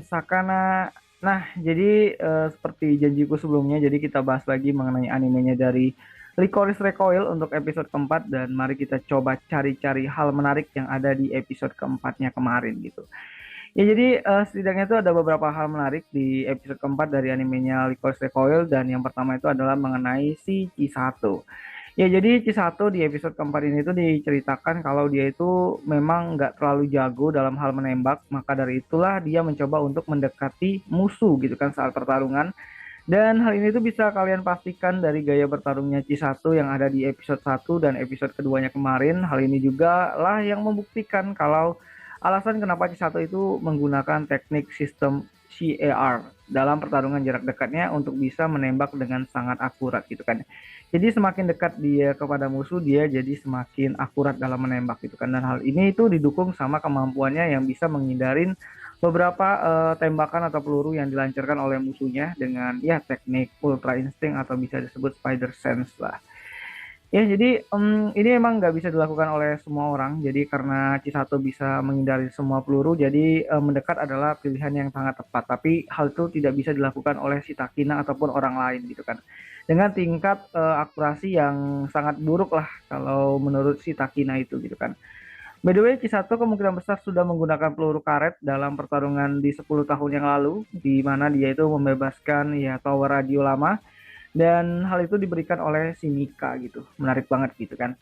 Sakana. Nah, jadi seperti janjiku sebelumnya, jadi kita bahas lagi mengenai animenya dari Licorice Recoil untuk episode keempat dan mari kita coba cari-cari hal menarik yang ada di episode keempatnya kemarin gitu. Ya jadi setidaknya itu ada beberapa hal menarik di episode keempat dari animenya Licorice Recoil dan yang pertama itu adalah mengenai si Chisato. Ya, jadi Cisato di episode keempat ini tuh diceritakan kalau dia itu memang nggak terlalu jago dalam hal menembak, maka dari itulah dia mencoba untuk mendekati musuh gitu kan saat pertarungan. Dan hal ini tuh bisa kalian pastikan dari gaya bertarungnya Cisato yang ada di episode satu dan episode keduanya kemarin. Hal ini juga lah yang membuktikan kalau alasan kenapa Cisato itu menggunakan teknik sistem CAR dalam pertarungan jarak dekatnya untuk bisa menembak dengan sangat akurat gitu kan. Jadi semakin dekat dia kepada musuh, dia jadi semakin akurat dalam menembak gitu kan. Dan hal ini itu didukung sama kemampuannya yang bisa menghindarin beberapa tembakan atau peluru yang dilancarkan oleh musuhnya dengan ya teknik ultra instinct atau bisa disebut spider sense lah. Ya, jadi ini emang nggak bisa dilakukan oleh semua orang. Jadi karena Chisato bisa menghindari semua peluru, jadi mendekat adalah pilihan yang sangat tepat. Tapi hal itu tidak bisa dilakukan oleh si Takina ataupun orang lain gitu kan. Dengan tingkat akurasi yang sangat buruk lah kalau menurut si Takina itu gitu kan. By the way, Chisato kemungkinan besar sudah menggunakan peluru karet dalam pertarungan di 10 tahun yang lalu, di mana dia itu membebaskan ya tower radio lama dan hal itu diberikan oleh si Mika gitu. Menarik banget gitu kan.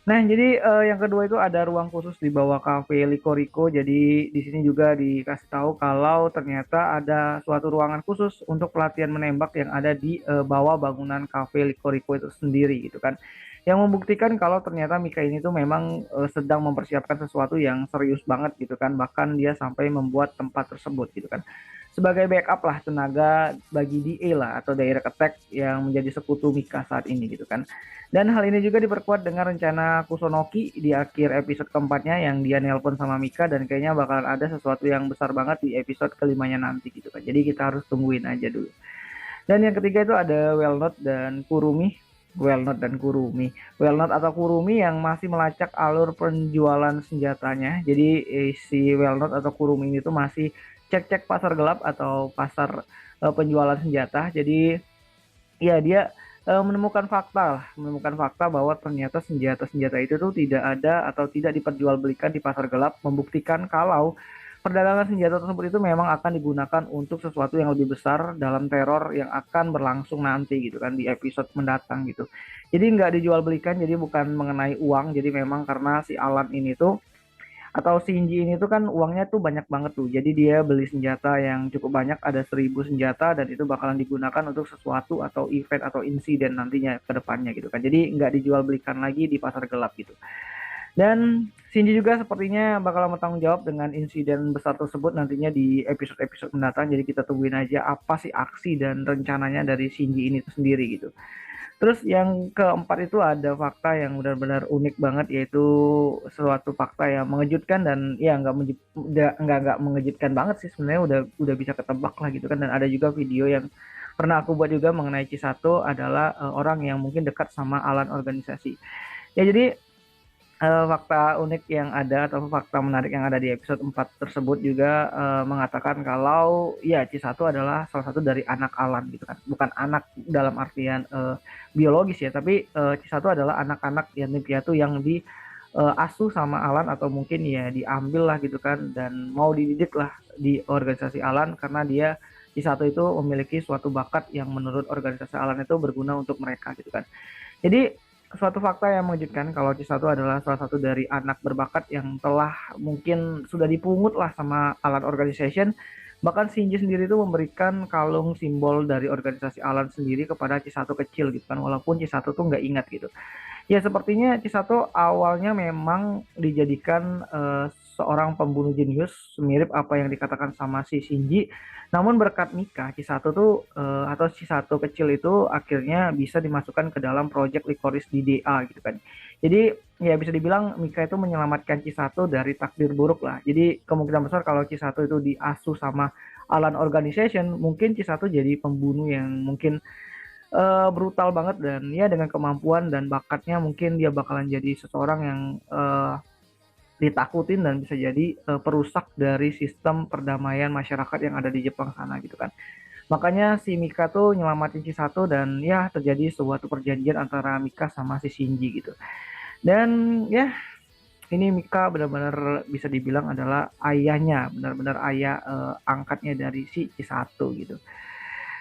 Nah, jadi yang kedua itu ada ruang khusus di bawah cafe Licorico. Jadi di sini juga dikasih tahu kalau ternyata ada suatu ruangan khusus untuk pelatihan menembak yang ada di bawah bangunan cafe Licorico itu sendiri gitu kan. Yang membuktikan kalau ternyata Mika ini tuh memang sedang mempersiapkan sesuatu yang serius banget gitu kan. Bahkan dia sampai membuat tempat tersebut gitu kan sebagai backup lah tenaga bagi DA lah atau direct attack yang menjadi sekutu Mika saat ini gitu kan. Dan hal ini juga diperkuat dengan rencana Kusonoki di akhir episode keempatnya yang dia nelpon sama Mika dan kayaknya bakalan ada sesuatu yang besar banget di episode kelimanya nanti gitu kan. Jadi kita harus tungguin aja dulu. Dan yang ketiga itu ada Wellnut dan Kurumi. Wellnut dan Kurumi. Wellnut atau Kurumi yang masih melacak alur penjualan senjatanya. Jadi si Wellnut atau Kurumi ini tuh masih cek-cek pasar gelap atau pasar penjualan senjata. Jadi ya dia menemukan fakta lah, menemukan fakta bahwa ternyata senjata-senjata itu tuh tidak ada atau tidak diperjualbelikan di pasar gelap, membuktikan kalau perdagangan senjata tersebut itu memang akan digunakan untuk sesuatu yang lebih besar dalam teror yang akan berlangsung nanti gitu kan di episode mendatang gitu. Jadi nggak dijual belikan, jadi bukan mengenai uang, jadi memang karena si Alan ini tuh atau si Shinji ini tuh kan uangnya tuh banyak banget tuh. Jadi dia beli senjata yang cukup banyak, ada 1.000 senjata dan itu bakalan digunakan untuk sesuatu atau event atau insiden nantinya ke depannya gitu kan. Jadi nggak dijual belikan lagi di pasar gelap gitu. Dan Shinji juga sepertinya bakal bertanggung jawab dengan insiden besar tersebut nantinya di episode-episode mendatang. Jadi kita tungguin aja apa sih aksi dan rencananya dari Shinji ini tuh sendiri gitu. Terus yang keempat itu ada fakta yang benar-benar unik banget yaitu suatu fakta yang mengejutkan dan ya nggak mengejutkan banget sih sebenarnya udah bisa ketebak lah gitu kan dan ada juga video yang pernah aku buat juga mengenai Cisato adalah orang yang mungkin dekat sama Alan organisasi. Ya jadi fakta unik yang ada atau fakta menarik yang ada di episode 4 tersebut juga mengatakan kalau ya Cisato adalah salah satu dari anak Alan gitu kan. Bukan anak dalam artian biologis ya, tapi Cisato adalah anak-anak yatim piatu yang di asuh sama Alan atau mungkin ya diambil lah gitu kan dan mau dididik lah di organisasi Alan karena dia Cisato itu memiliki suatu bakat yang menurut organisasi Alan itu berguna untuk mereka gitu kan. Jadi suatu fakta yang mengejutkan kalau Cisato adalah salah satu dari anak berbakat yang telah mungkin sudah dipungut lah sama Alan Organization. Bahkan Shinji sendiri itu memberikan kalung simbol dari organisasi Alan sendiri kepada Cisato kecil gitu kan. Walaupun Cisato tuh nggak ingat gitu. Ya sepertinya Chisato awalnya memang dijadikan seorang pembunuh jenius mirip apa yang dikatakan sama si Shinji. Namun berkat Mika, Chisato tuh atau Chisato kecil itu akhirnya bisa dimasukkan ke dalam project Licorice DDA gitu kan. Jadi ya bisa dibilang Mika itu menyelamatkan Chisato dari takdir buruk lah. Jadi kemungkinan besar kalau Chisato itu diasuh sama Alan Organization, mungkin Chisato jadi pembunuh yang mungkin brutal banget dan ya dengan kemampuan dan bakatnya mungkin dia bakalan jadi seseorang yang ditakutin dan bisa jadi perusak dari sistem perdamaian masyarakat yang ada di Jepang sana gitu kan. Makanya si Mika tuh nyelamatin Chisato dan ya terjadi suatu perjanjian antara Mika sama si Shinji gitu. Dan ya ini Mika benar-benar bisa dibilang adalah ayahnya, benar-benar ayah angkatnya dari si Chisato gitu.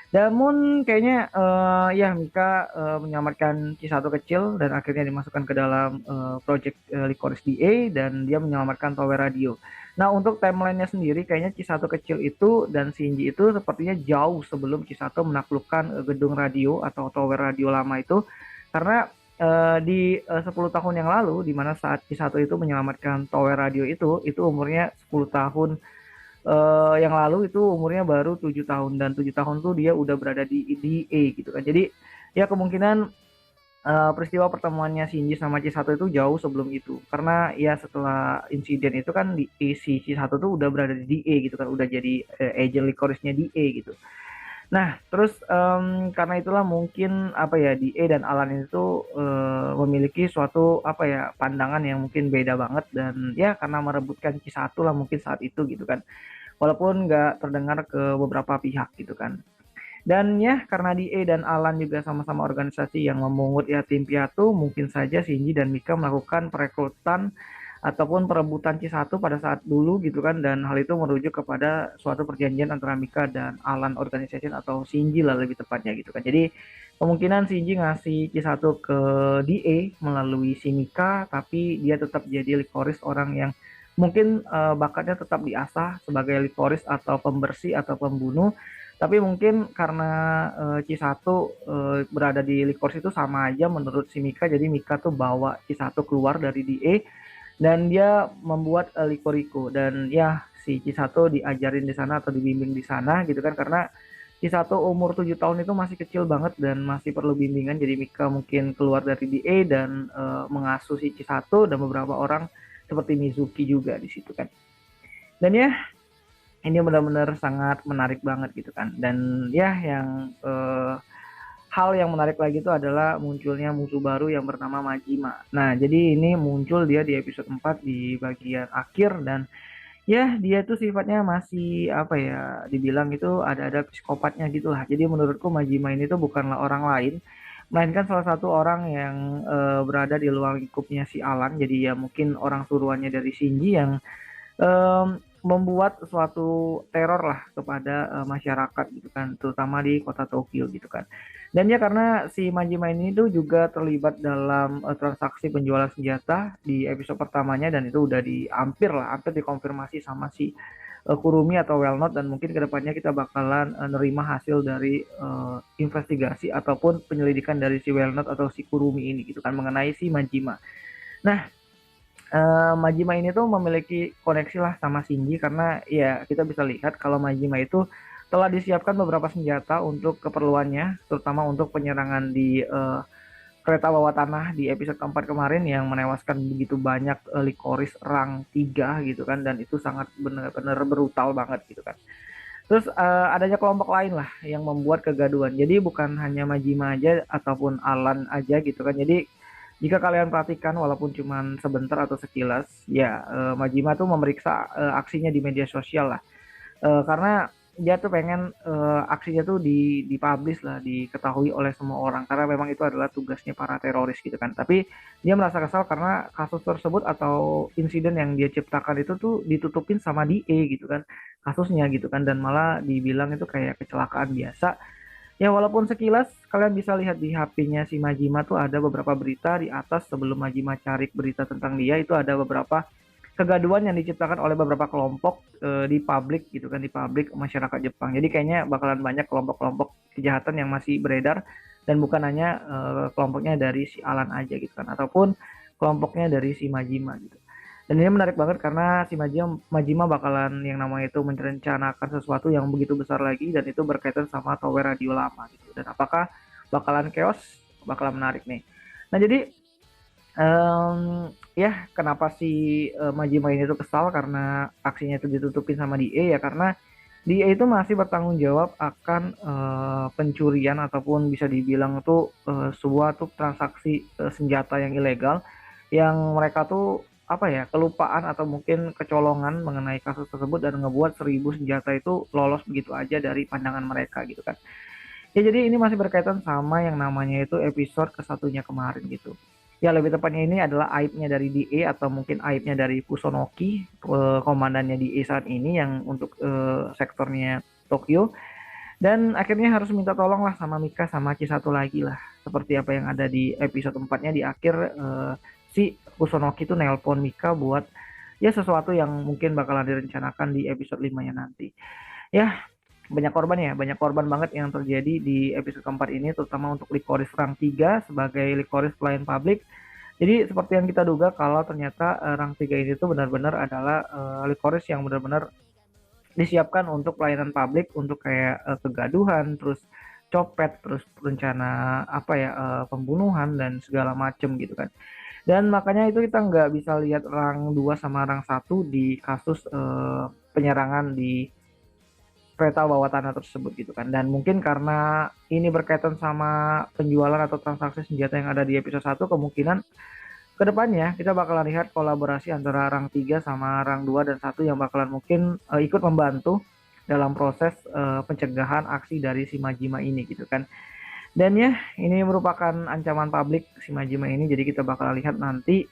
Namun kayaknya ya Mika menyelamatkan Chisato kecil dan akhirnya dimasukkan ke dalam project Licorice DA dan dia menyelamatkan tower radio. Nah untuk timelinenya sendiri kayaknya Chisato kecil itu dan Shinji itu sepertinya jauh sebelum Chisato menaklukkan gedung radio atau tower radio lama itu karena di 10 tahun yang lalu di mana saat Chisato itu menyelamatkan tower radio itu umurnya 10 tahun yang lalu itu umurnya baru 7 tahun dan 7 tahun tuh dia udah berada di A gitu kan. Jadi ya kemungkinan peristiwa pertemuannya Shinji sama Chisato itu jauh sebelum itu. Karena ya setelah insiden itu kan si Chisato tuh udah berada di A gitu kan, udah jadi agent Licorice-nya di A gitu. Nah, terus karena itulah mungkin apa ya di A dan Alan itu memiliki suatu apa ya pandangan yang mungkin beda banget dan ya karena merebutkan Chisato lah mungkin saat itu gitu kan walaupun nggak terdengar ke beberapa pihak gitu kan. Dan ya karena DA dan Alan juga sama-sama organisasi yang memungut yatim piatu, mungkin saja Shinji dan Mika melakukan perekrutan ataupun perebutan C1 pada saat dulu gitu kan dan hal itu merujuk kepada suatu perjanjian antara Mika dan Alan Organization atau Shinji lah lebih tepatnya gitu kan. Jadi kemungkinan Shinji ngasih C1 ke DA melalui si Mika tapi dia tetap jadi Licorice orang yang mungkin bakatnya tetap diasah sebagai Licorice atau pembersih atau pembunuh tapi mungkin karena Cisatu berada di Licorice itu sama aja menurut si Mika jadi Mika tuh bawa Cisatu keluar dari DA dan dia membuat Licorico dan ya si Chisato diajarin di sana atau dibimbing di sana gitu kan karena Chisato umur 7 tahun itu masih kecil banget dan masih perlu bimbingan jadi Mika mungkin keluar dari DA dan mengasuh si Chisato dan beberapa orang seperti Mizuki juga di situ kan. Dan ya ini benar-benar sangat menarik banget gitu kan. Dan ya yang hal yang menarik lagi itu adalah munculnya musuh baru yang bernama Majima. Nah, jadi ini muncul dia di episode 4 di bagian akhir dan ya dia tuh sifatnya masih apa ya, dibilang itu ada psikopatnya gitulah. Jadi menurutku Majima ini tuh bukanlah orang lain, melainkan salah satu orang yang berada di luar lingkupnya si Alan. Jadi ya mungkin orang suruhannya dari Shinji yang membuat suatu teror lah kepada masyarakat gitu kan, terutama di kota Tokyo gitu kan. Dan ya karena si Majima ini tuh juga terlibat dalam transaksi penjualan senjata di episode pertamanya dan itu udah hampir dikonfirmasi sama si Kurumi atau Wellnot dan mungkin kedepannya kita bakalan nerima hasil dari investigasi ataupun penyelidikan dari si Wellnot atau si Kurumi ini gitu kan mengenai si Majima. Nah, Majima ini tuh memiliki koneksi lah sama Shinji karena ya kita bisa lihat kalau Majima itu telah disiapkan beberapa senjata untuk keperluannya, terutama untuk penyerangan di kereta bawah tanah di episode keempat kemarin yang menewaskan begitu banyak Licorice rang 3 gitu kan dan itu sangat benar-benar brutal banget gitu kan. Terus adanya kelompok lain lah yang membuat kegaduhan. Jadi bukan hanya Majima aja ataupun Alan aja gitu kan. Jadi jika kalian perhatikan walaupun cuma sebentar atau sekilas, ya Majima tuh memeriksa aksinya di media sosial lah. Karena dia tuh pengen aksinya tuh dipublish lah, diketahui oleh semua orang karena memang itu adalah tugasnya para teroris gitu kan. Tapi dia merasa kesal karena kasus tersebut atau insiden yang dia ciptakan itu tuh ditutupin sama DE gitu kan kasusnya gitu kan dan malah dibilang itu kayak kecelakaan biasa. Ya walaupun sekilas kalian bisa lihat di HP-nya si Majima tuh ada beberapa berita di atas sebelum Majima cari berita tentang dia itu ada beberapa kegaduhan yang diciptakan oleh beberapa kelompok di publik gitu kan di publik masyarakat Jepang. Jadi kayaknya bakalan banyak kelompok-kelompok kejahatan yang masih beredar dan bukan hanya kelompoknya dari si Alan aja gitu kan ataupun kelompoknya dari si Majima gitu. Dan ini menarik banget karena si Majima bakalan yang namanya itu merencanakan sesuatu yang begitu besar lagi dan itu berkaitan sama tower radio lama gitu. Dan apakah bakalan chaos, bakalan menarik nih. Nah jadi ya kenapa si Majima ini tuh kesal karena aksinya itu ditutupin sama DA ya karena DA itu masih bertanggung jawab akan pencurian ataupun bisa dibilang itu sebuah tuh transaksi senjata yang ilegal yang mereka tuh apa ya, kelupaan atau mungkin kecolongan mengenai kasus tersebut dan ngebuat 1000 senjata itu lolos begitu aja dari pandangan mereka gitu kan. Ya jadi ini masih berkaitan sama yang namanya itu episode kesatunya kemarin gitu. Ya lebih tepatnya ini adalah aibnya dari DE atau mungkin aibnya dari Kusonoki, komandannya DE saat ini yang untuk sektornya Tokyo. Dan akhirnya harus minta tolong lah sama Mika sama Chi-1 lagi lah. Seperti apa yang ada di episode 4-nya di akhir, si Kusonoki tuh nelpon Mika buat ya sesuatu yang mungkin bakalan direncanakan di episode 5-nya nanti. Ya, banyak korban ya, banyak korban banget yang terjadi di episode keempat ini, terutama untuk Licorice Rang 3 sebagai Licorice pelayan publik. Jadi seperti yang kita duga kalau ternyata Rang 3 ini tuh benar-benar adalah Licorice yang benar-benar disiapkan untuk pelayanan publik, untuk kayak kegaduhan, terus copet, terus rencana apa ya, pembunuhan dan segala macem gitu kan. Dan makanya itu kita nggak bisa lihat Rang 2 sama Rang 1 di kasus penyerangan di kereta bawah tanah tersebut gitu kan. Dan mungkin karena ini berkaitan sama penjualan atau transaksi senjata yang ada di episode 1, kemungkinan kedepannya kita bakalan lihat kolaborasi antara Rang 3 sama Rang 2 dan 1 yang bakalan mungkin ikut membantu dalam proses pencegahan aksi dari si Majima ini gitu kan. Dan ya, ini merupakan ancaman publik si Majima ini. Jadi kita bakal lihat nanti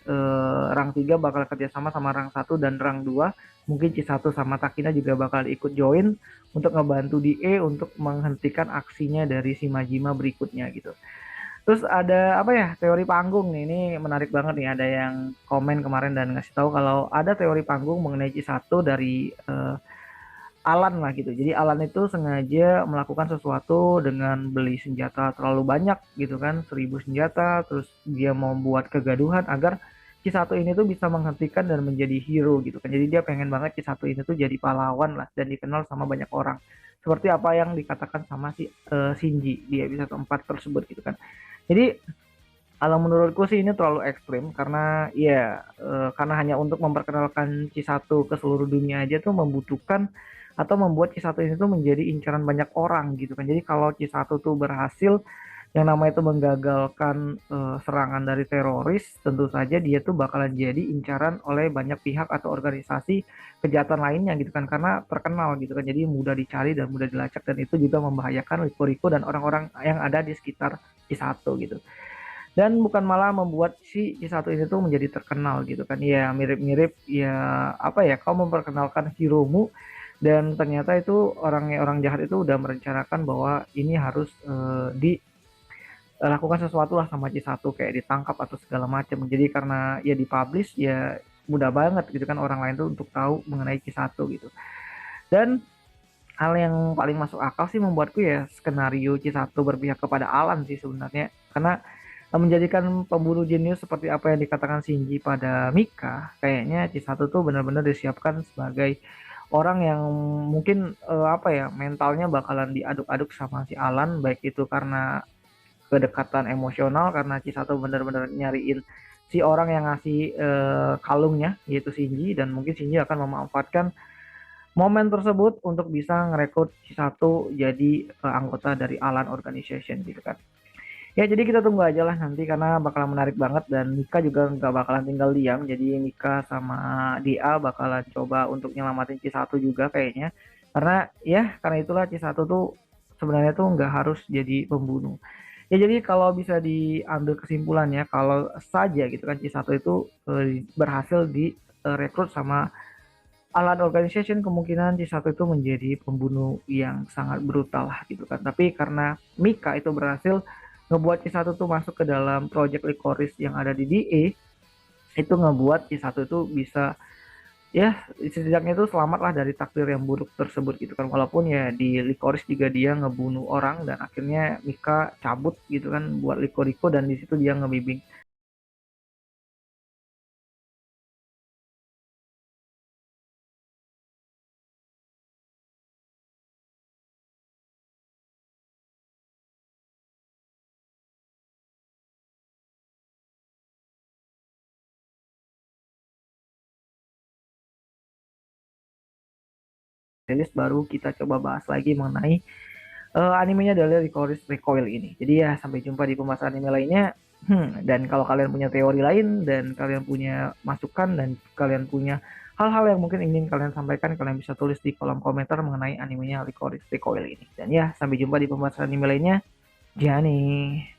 Rang 3 bakal kerjasama sama Rang 1 dan Rang 2. Mungkin C1 sama Takina juga bakal ikut join untuk ngebantu DE untuk menghentikan aksinya dari si Majima berikutnya gitu. Terus ada apa ya, teori panggung nih, ini menarik banget nih. Ada yang komen kemarin dan ngasih tahu kalau ada teori panggung mengenai C1 dari Alan lah gitu. Jadi Alan itu sengaja melakukan sesuatu dengan beli senjata terlalu banyak gitu kan, 1000 senjata, terus dia mau buat kegaduhan agar Ki-1 ini tuh bisa menghentikan dan menjadi hero gitu kan. Jadi dia pengen banget Ki-1 ini tuh jadi pahlawan lah dan dikenal sama banyak orang. Seperti apa yang dikatakan sama si Shinji di episode 4 tersebut gitu kan. Jadi kalau menurutku sih ini terlalu ekstrim karena ya karena hanya untuk memperkenalkan C1 ke seluruh dunia aja tuh membutuhkan atau membuat C1 ini tuh menjadi incaran banyak orang gitu kan. Jadi kalau C1 tuh berhasil yang namanya itu menggagalkan serangan dari teroris, tentu saja dia tuh bakalan jadi incaran oleh banyak pihak atau organisasi kejahatan lainnya gitu kan karena terkenal gitu kan. Jadi mudah dicari dan mudah dilacak dan itu juga membahayakan Riko-Riko dan orang-orang yang ada di sekitar C1 gitu. Dan bukan malah membuat si C1 ini tuh menjadi terkenal gitu kan. Ya mirip-mirip ya apa ya, kau memperkenalkan hero-mu dan ternyata itu orang jahat itu udah merencanakan bahwa ini harus dilakukan sesuatu lah sama C1 kayak ditangkap atau segala macam. Jadi karena ya dipublish ya mudah banget gitu kan orang lain tuh untuk tahu mengenai C1 gitu. Dan hal yang paling masuk akal sih membuatku ya skenario C1 berpihak kepada Alan sih sebenarnya. Karena menjadikan pembunuh jenius seperti apa yang dikatakan Shinji pada Mika, kayaknya C1 tuh benar-benar disiapkan sebagai orang yang mungkin apa ya, mentalnya bakalan diaduk-aduk sama si Alan, baik itu karena kedekatan emosional karena C1 benar-benar nyariin si orang yang ngasih kalungnya yaitu Shinji, dan mungkin Shinji akan memanfaatkan momen tersebut untuk bisa ngerekrut C1 jadi anggota dari Alan Organization gitu kan. Ya jadi kita tunggu aja lah nanti karena bakalan menarik banget dan Mika juga nggak bakalan tinggal diam. Jadi Mika sama Dia bakalan coba untuk nyelamatin C1 juga kayaknya. Karena ya karena itulah C1 tuh sebenarnya tuh nggak harus jadi pembunuh. Ya jadi kalau bisa diambil kesimpulannya kalau saja gitu kan C1 itu berhasil direkrut sama Alan Organization, kemungkinan C1 itu menjadi pembunuh yang sangat brutal lah gitu kan. Tapi karena Mika itu berhasil ngebuat C1 tuh masuk ke dalam project Licorice yang ada di DA, itu ngebuat C1 itu bisa ya setidaknya itu selamat lah dari takdir yang buruk tersebut gitu kan. Walaupun ya di Licorice juga dia ngebunuh orang dan akhirnya Mika cabut gitu kan buat Licorico dan di situ dia ngebimbing rilis baru kita coba bahas lagi mengenai animenya dari Licorice Recoil ini. Jadi ya sampai jumpa di pembahasan anime lainnya. Dan kalau kalian punya teori lain dan kalian punya masukan dan kalian punya hal-hal yang mungkin ingin kalian sampaikan, kalian bisa tulis di kolom komentar mengenai animenya Licorice Recoil ini. Dan ya, sampai jumpa di pembahasan anime lainnya. Jani.